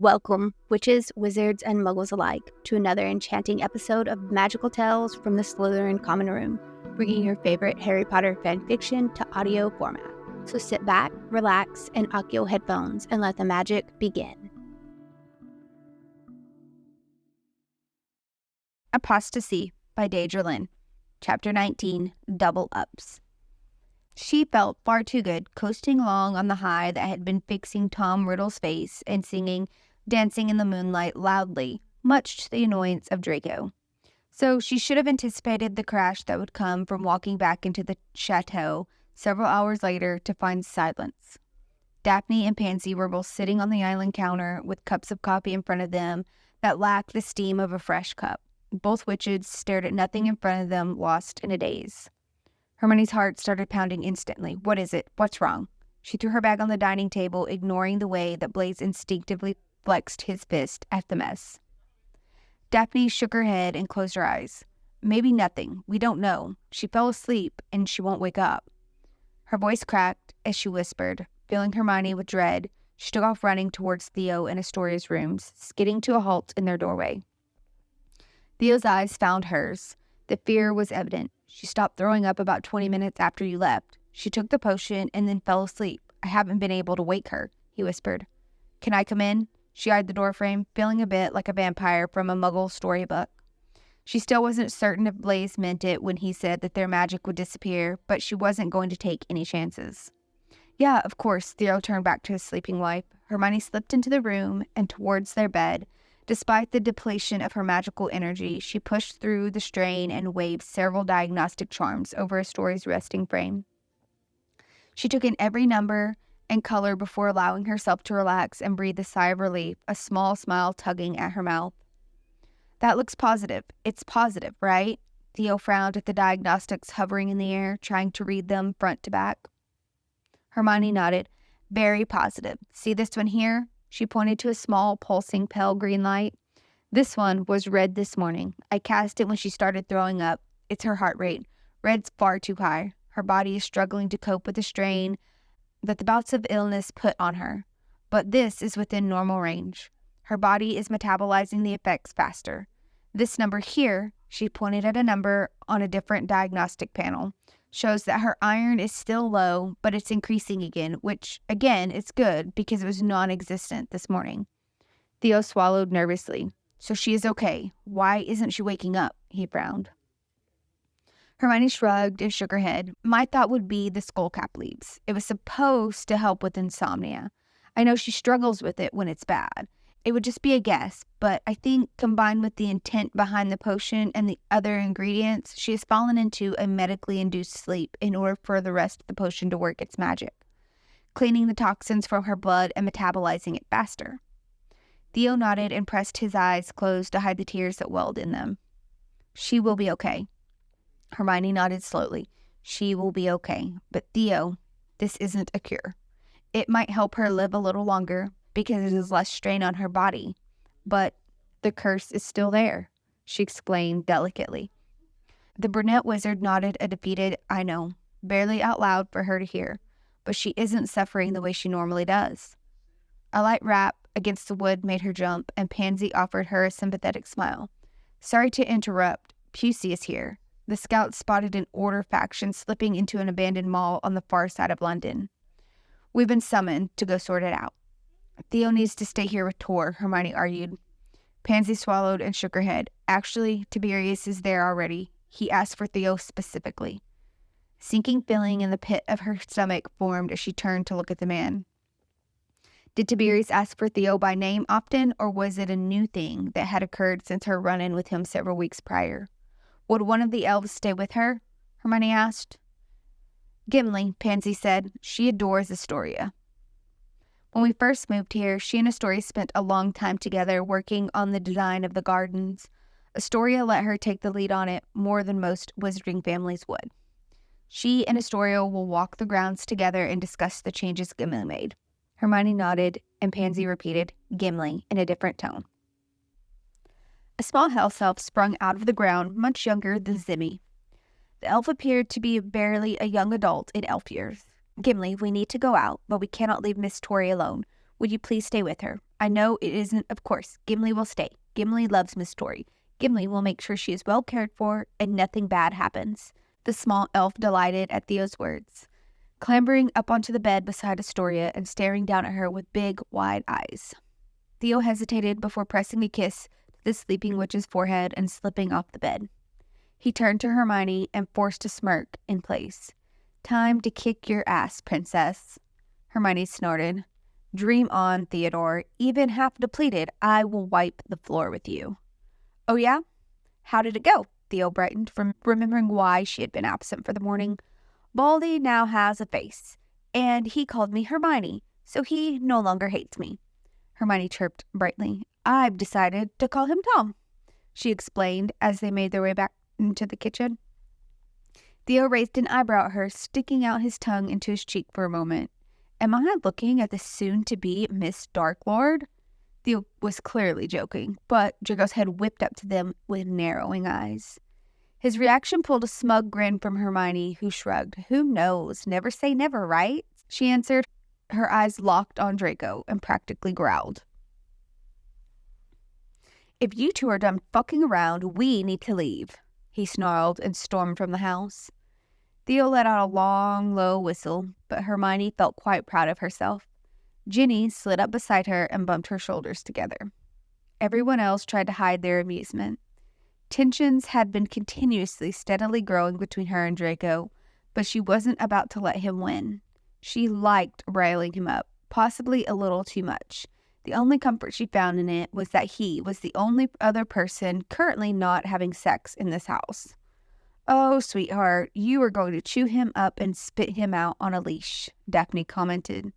Welcome, witches, wizards, and muggles alike, to another enchanting episode of Magical Tales from the Slytherin Common Room, bringing your favorite Harry Potter fanfiction to audio format. So sit back, relax, and Accio headphones, and let the magic begin. Apostasy by Deydralinne, Chapter 19, Double Ups. She felt far too good, coasting along on the high that had been fixing Tom Riddle's face and singing Dancing in the Moonlight loudly, much to the annoyance of Draco. So she should have anticipated the crash that would come from walking back into the chateau several hours later to find silence. Daphne and Pansy were both sitting on the island counter with cups of coffee in front of them that lacked the steam of a fresh cup. Both witches stared at nothing in front of them, lost in a daze. Hermione's heart started pounding instantly. What is it? What's wrong? She threw her bag on the dining table, ignoring the way that Blaise instinctively flexed his fist at the mess. Daphne shook her head and closed her eyes. Maybe nothing. We don't know. She fell asleep and she won't wake up. Her voice cracked as she whispered. Filling Hermione with dread, she took off running towards Theo and Astoria's rooms, skidding to a halt in their doorway. Theo's eyes found hers. The fear was evident. She stopped throwing up about 20 minutes after you left. She took the potion and then fell asleep. I haven't been able to wake her, he whispered. Can I come in? She eyed the doorframe, feeling a bit like a vampire from a Muggle storybook. She still wasn't certain if Blaise meant it when he said that their magic would disappear, but she wasn't going to take any chances. Yeah, of course, Theo turned back to his sleeping wife. Hermione slipped into the room and towards their bed. Despite the depletion of her magical energy, she pushed through the strain and waved several diagnostic charms over Astoria's resting frame. She took in every number and color before allowing herself to relax and breathe a sigh of relief, a small smile tugging at her mouth. That looks positive. It's positive, right? Theo frowned at the diagnostics hovering in the air, trying to read them front to back. Hermione nodded. Very positive. See this one here? She pointed to a small, pulsing, pale green light. This one was red this morning. I cast it when she started throwing up. It's her heart rate. Red's far too high. Her body is struggling to cope with the strain that the bouts of illness put on her. But this is within normal range. Her body is metabolizing the effects faster. This number here, she pointed at a number on a different diagnostic panel, shows that her iron is still low, but it's increasing again, which, again, is good because it was non-existent this morning. Theo swallowed nervously. So she is okay. Why isn't she waking up? He frowned. Hermione shrugged and shook her head. My thought would be the skullcap leaves. It was supposed to help with insomnia. I know she struggles with it when it's bad. It would just be a guess, but I think combined with the intent behind the potion and the other ingredients, she has fallen into a medically induced sleep in order for the rest of the potion to work its magic, cleaning the toxins from her blood and metabolizing it faster. Theo nodded and pressed his eyes closed to hide the tears that welled in them. She will be okay. Hermione nodded slowly. She will be okay. But Theo, this isn't a cure. It might help her live a little longer because it is less strain on her body. But the curse is still there, she explained delicately. The brunette wizard nodded a defeated, I know, barely out loud for her to hear. But she isn't suffering the way she normally does. A light rap against the wood made her jump, and Pansy offered her a sympathetic smile. Sorry to interrupt. Pusey is here. The scouts spotted an Order faction slipping into an abandoned mall on the far side of London. We've been summoned to go sort it out. Theo needs to stay here with Tor, Hermione argued. Pansy swallowed and shook her head. Actually, Tiberius is there already. He asked for Theo specifically. Sinking feeling in the pit of her stomach formed as she turned to look at the man. Did Tiberius ask for Theo by name often, or was it a new thing that had occurred since her run-in with him several weeks prior? Would one of the elves stay with her? Hermione asked. Gimli, Pansy said. She adores Astoria. When we first moved here, she and Astoria spent a long time together working on the design of the gardens. Astoria let her take the lead on it more than most wizarding families would. She and Astoria will walk the grounds together and discuss the changes Gimli made. Hermione nodded, and Pansy repeated, Gimli, in a different tone. A small house elf sprung out of the ground, much younger than Zimmy. The elf appeared to be barely a young adult in elf years. Gimli, we need to go out, but we cannot leave Miss Tori alone. Would you please stay with her? I know it isn't, of course. Gimli will stay. Gimli loves Miss Tori. Gimli will make sure she is well cared for and nothing bad happens. The small elf delighted at Theo's words, clambering up onto the bed beside Astoria and staring down at her with big, wide eyes. Theo hesitated before pressing a kiss to the sleeping witch's forehead and slipping off the bed. He turned to Hermione and forced a smirk in place. Time to kick your ass, princess. Hermione snorted. Dream on, Theodore. Even half depleted, I will wipe the floor with you. Oh yeah? How did it go? Theo brightened from remembering why she had been absent for the morning. Baldy now has a face, and he called me Hermione, so he no longer hates me. Hermione chirped brightly. I've decided to call him Tom, she explained as they made their way back into the kitchen. Theo raised an eyebrow at her, sticking out his tongue into his cheek for a moment. Am I looking at the soon-to-be Miss Darklord? Theo was clearly joking, but Draco's head whipped up to them with narrowing eyes. His reaction pulled a smug grin from Hermione, who shrugged. Who knows? Never say never, right? She answered, her eyes locked on Draco, and practically growled. If you two are done fucking around, we need to leave, he snarled and stormed from the house. Theo let out a long, low whistle, but Hermione felt quite proud of herself. Ginny slid up beside her and bumped her shoulders together. Everyone else tried to hide their amusement. Tensions had been continuously, steadily growing between her and Draco, but she wasn't about to let him win. She liked riling him up, possibly a little too much. The only comfort she found in it was that he was the only other person currently not having sex in this house. Oh, sweetheart, you are going to chew him up and spit him out on a leash, Daphne commented.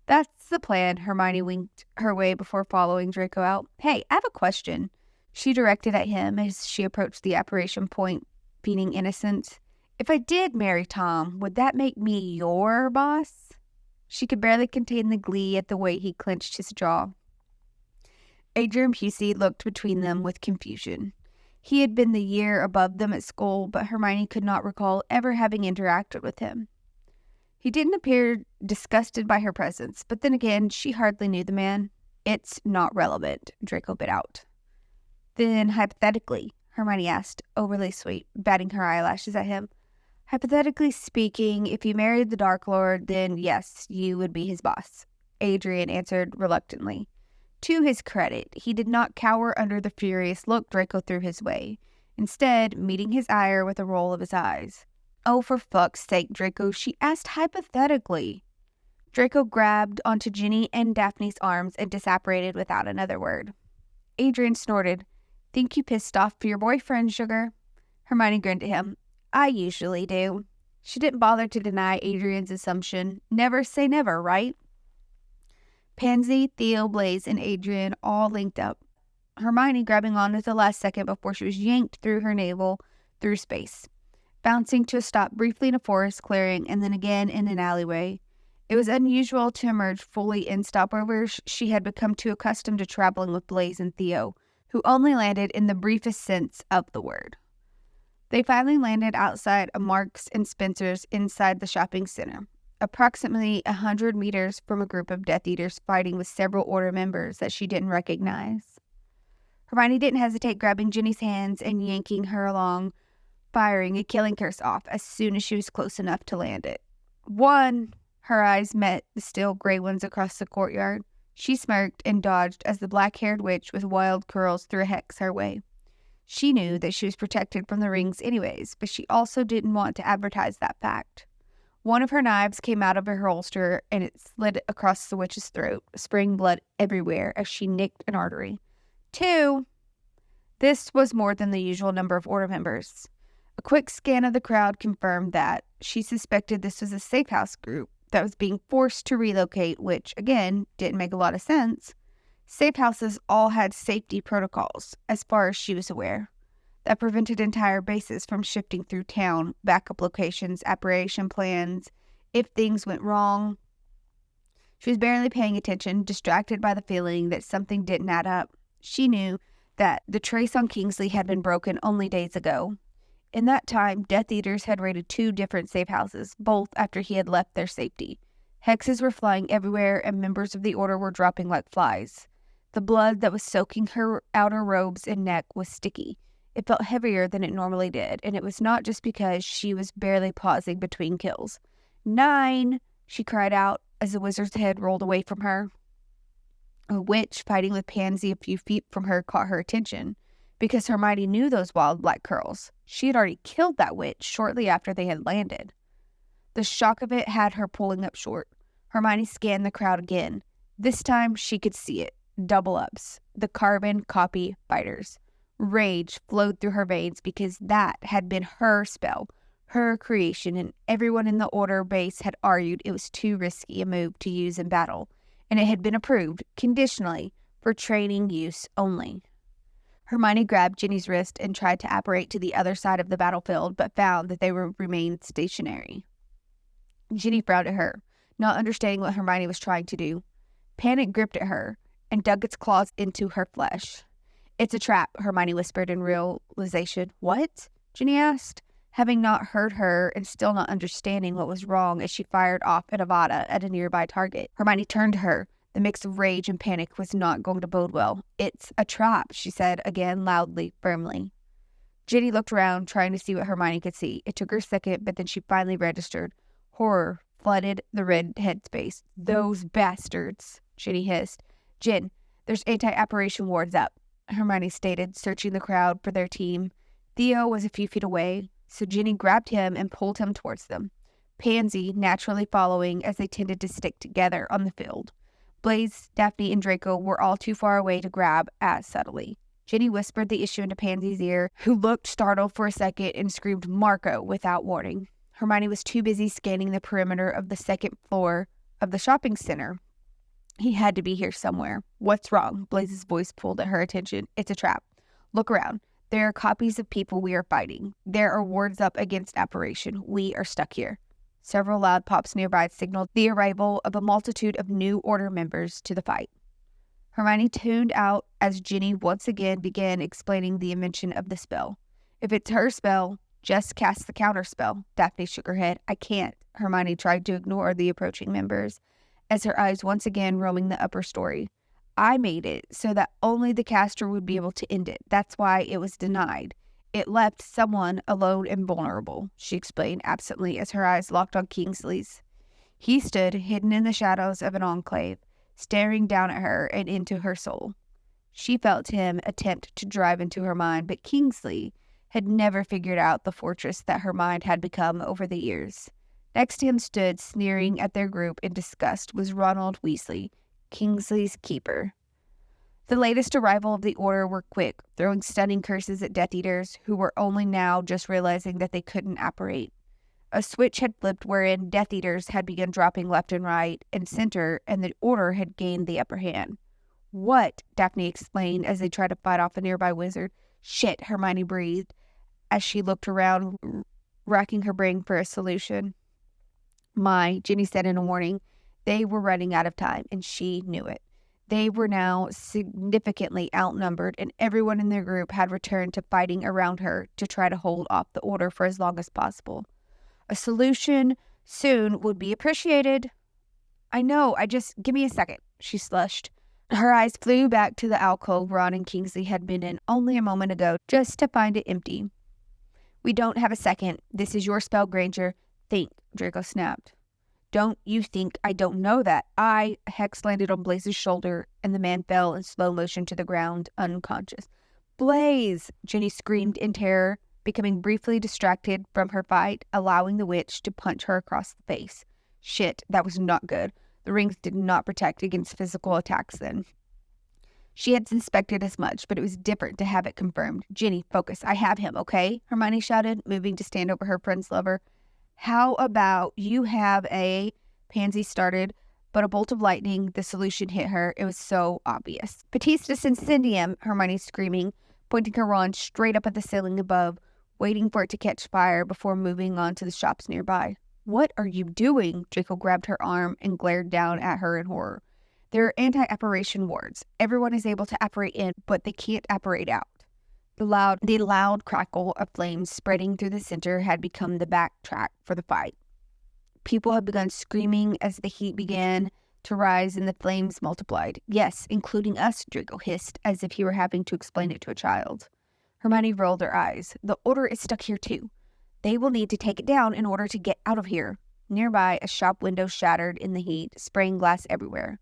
That's the plan, Hermione winked her way before following Draco out. Hey, I have a question, she directed at him as she approached the apparition point, feigning innocence. If I did marry Tom, would that make me your boss? She could barely contain the glee at the way he clenched his jaw. Adrian Pusey looked between them with confusion. He had been the year above them at school, but Hermione could not recall ever having interacted with him. He didn't appear disgusted by her presence, but then again, she hardly knew the man. It's not relevant, Draco bit out. Then, hypothetically, Hermione asked, overly sweet, batting her eyelashes at him. Hypothetically speaking, if you married the Dark Lord, then yes, you would be his boss, Adrian answered reluctantly. To his credit, he did not cower under the furious look Draco threw his way, instead meeting his ire with a roll of his eyes. Oh, for fuck's sake, Draco, she asked hypothetically. Draco grabbed onto Ginny and Daphne's arms and disapparated without another word. Adrian snorted. Think you pissed off your boyfriend, sugar? Hermione grinned at him. I usually do. She didn't bother to deny Adrian's assumption. Never say never, right? Pansy, Theo, Blaze, and Adrian all linked up. Hermione grabbing on at the last second before she was yanked through her navel through space, bouncing to a stop briefly in a forest clearing and then again in an alleyway. It was unusual to emerge fully in stopovers. She had become too accustomed to traveling with Blaze and Theo, who only landed in the briefest sense of the word. They finally landed outside of Marks and Spencer's inside the shopping center, approximately 100 meters from a group of Death Eaters fighting with several Order members that she didn't recognize. Hermione didn't hesitate, grabbing Ginny's hands and yanking her along, firing a killing curse off as soon as she was close enough to land it. One! Her eyes met the still gray ones across the courtyard. She smirked and dodged as the black-haired witch with wild curls threw a hex her way. She knew that she was protected from the rings anyways, but she also didn't want to advertise that fact. One of her knives came out of her holster, and it slid across the witch's throat, spraying blood everywhere as she nicked an artery. 2. This was more than the usual number of Order members. A quick scan of the crowd confirmed that. She suspected this was a safe house group that was being forced to relocate, which, again, didn't make a lot of sense. Safe houses all had safety protocols, as far as she was aware, that prevented entire bases from shifting through town, backup locations, apparition plans, if things went wrong. She was barely paying attention, distracted by the feeling that something didn't add up. She knew that the trace on Kingsley had been broken only days ago. In that time, Death Eaters had raided 2 different safe houses, both after he had left their safety. Hexes were flying everywhere, and members of the Order were dropping like flies. The blood that was soaking her outer robes and neck was sticky. It felt heavier than it normally did, and it was not just because she was barely pausing between kills. 9, she cried out as the wizard's head rolled away from her. A witch fighting with Pansy a few feet from her caught her attention, because Hermione knew those wild black curls. She had already killed that witch shortly after they had landed. The shock of it had her pulling up short. Hermione scanned the crowd again. This time she could see it. Double ups. The carbon copy fighters. Rage flowed through her veins because that had been her spell, her creation, and everyone in the Order base had argued it was too risky a move to use in battle, and it had been approved, conditionally, for training use only. Hermione grabbed Ginny's wrist and tried to apparate to the other side of the battlefield, but found that they remained stationary. Ginny frowned at her, not understanding what Hermione was trying to do. Panic gripped at her and dug its claws into her flesh. "It's a trap," Hermione whispered in realization. "What?" Ginny asked, having not heard her and still not understanding what was wrong as she fired off an Avada at a nearby target. Hermione turned to her. The mix of rage and panic was not going to bode well. "It's a trap," she said again, loudly, firmly. Ginny looked around, trying to see what Hermione could see. It took her a second, but then she finally registered. Horror flooded the red headspace. "Those bastards," Ginny hissed. "Gin, there's anti-apparition wards up," Hermione stated, searching the crowd for their team. Theo was a few feet away, so Ginny grabbed him and pulled him towards them, Pansy naturally following as they tended to stick together on the field. Blaise, Daphne, and Draco were all too far away to grab as subtly. Ginny whispered the issue into Pansy's ear, who looked startled for a second and screamed "Marco" without warning. Hermione was too busy scanning the perimeter of the second floor of the shopping center. "He had to be here somewhere." "What's wrong?" Blaise's voice pulled at her attention. "It's a trap. Look around. There are copies of people we are fighting. There are wards up against apparition. We are stuck here." Several loud pops nearby signaled the arrival of a multitude of new Order members to the fight. Hermione tuned out as Ginny once again began explaining the invention of the spell. "If it's her spell, just cast the counter spell." Daphne shook her head. "I can't." Hermione tried to ignore the approaching members, as her eyes once again roaming the upper story. "I made it so that only the caster would be able to end it. That's why it was denied. It left someone alone and vulnerable," she explained absently as her eyes locked on Kingsley's. He stood hidden in the shadows of an enclave, staring down at her and into her soul. She felt him attempt to drive into her mind, but Kingsley had never figured out the fortress that her mind had become over the years. Next to him stood, sneering at their group in disgust, was Ronald Weasley, Kingsley's keeper. The latest arrival of the Order were quick, throwing stunning curses at Death Eaters, who were only now just realizing that they couldn't apparate. A switch had flipped wherein Death Eaters had begun dropping left and right and center, and the Order had gained the upper hand. "What?" Daphne explained as they tried to fight off a nearby wizard. "Shit," Hermione breathed as she looked around, racking her brain for a solution. Ginny said in a warning. They were running out of time, and she knew it. They were now significantly outnumbered, and everyone in their group had returned to fighting around her to try to hold off the Order for as long as possible. A solution soon would be appreciated. "I know, give me a second," she slushed. Her eyes flew back to the alcove Ron and Kingsley had been in only a moment ago, just to find it empty. "We don't have a second. This is your spell, Granger. Think," Draco snapped. "Don't you think I don't know that?" Hex landed on Blaise's shoulder, and the man fell in slow motion to the ground, unconscious. "Blaise!" Ginny screamed in terror, becoming briefly distracted from her fight, allowing the witch to punch her across the face. Shit, that was not good. The rings did not protect against physical attacks then. She had suspected as much, but it was different to have it confirmed. "Ginny, focus. I have him, okay?" Hermione shouted, moving to stand over her friend's lover. "How about you have a..." Pansy started, but a bolt of lightning, the solution hit her. It was so obvious. "Petistus Incendium," Hermione screaming, pointing her wand straight up at the ceiling above, waiting for it to catch fire before moving on to the shops nearby. "What are you doing?" Draco grabbed her arm and glared down at her in horror. "There are anti-apparition wards. Everyone is able to apparate in, but they can't apparate out." The loud crackle of flames spreading through the center had become the backtrack for the fight. People had begun screaming as the heat began to rise, and the flames multiplied. Yes, including us, Draco hissed, as if he were having to explain it to a child. Hermione rolled her eyes. The order is stuck here too. They will need to take it down in order to get out of here. Nearby, a shop window shattered in the heat, spraying glass everywhere.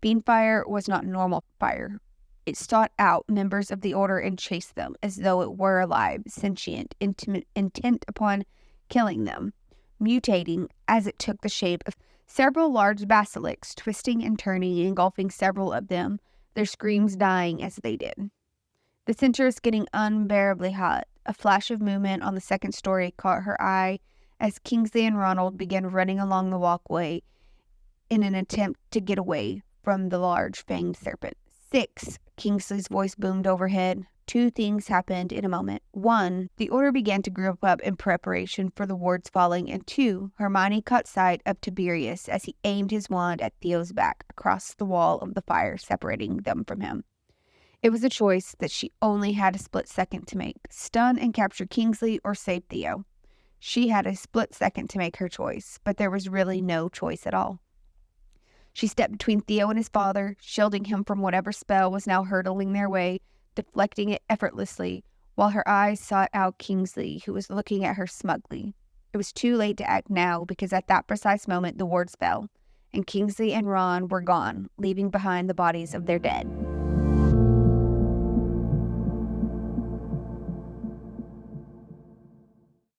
Beanfire was not normal fire. It sought out members of the Order and chased them, as though it were alive, sentient, intent upon killing them, mutating as it took the shape of several large basilisks, twisting and turning, engulfing several of them, their screams dying as they did. The center is getting unbearably hot. A flash of movement on the second story caught her eye as Kingsley and Ronald began running along the walkway in an attempt to get away from the large fanged serpent. 6, Kingsley's voice boomed overhead. 2 things happened in a moment. 1, the Order began to group up in preparation for the wards falling, and 2, Hermione caught sight of Tiberius as he aimed his wand at Theo's back across the wall of the fire separating them from him. It was a choice that she only had a split second to make: stun and capture Kingsley or save Theo. She had a split second to make her choice, but there was really no choice at all. She stepped between Theo and his father, shielding him from whatever spell was now hurtling their way, deflecting it effortlessly, while her eyes sought out Kingsley, who was looking at her smugly. It was too late to act now, because at that precise moment the wards fell, and Kingsley and Ron were gone, leaving behind the bodies of their dead.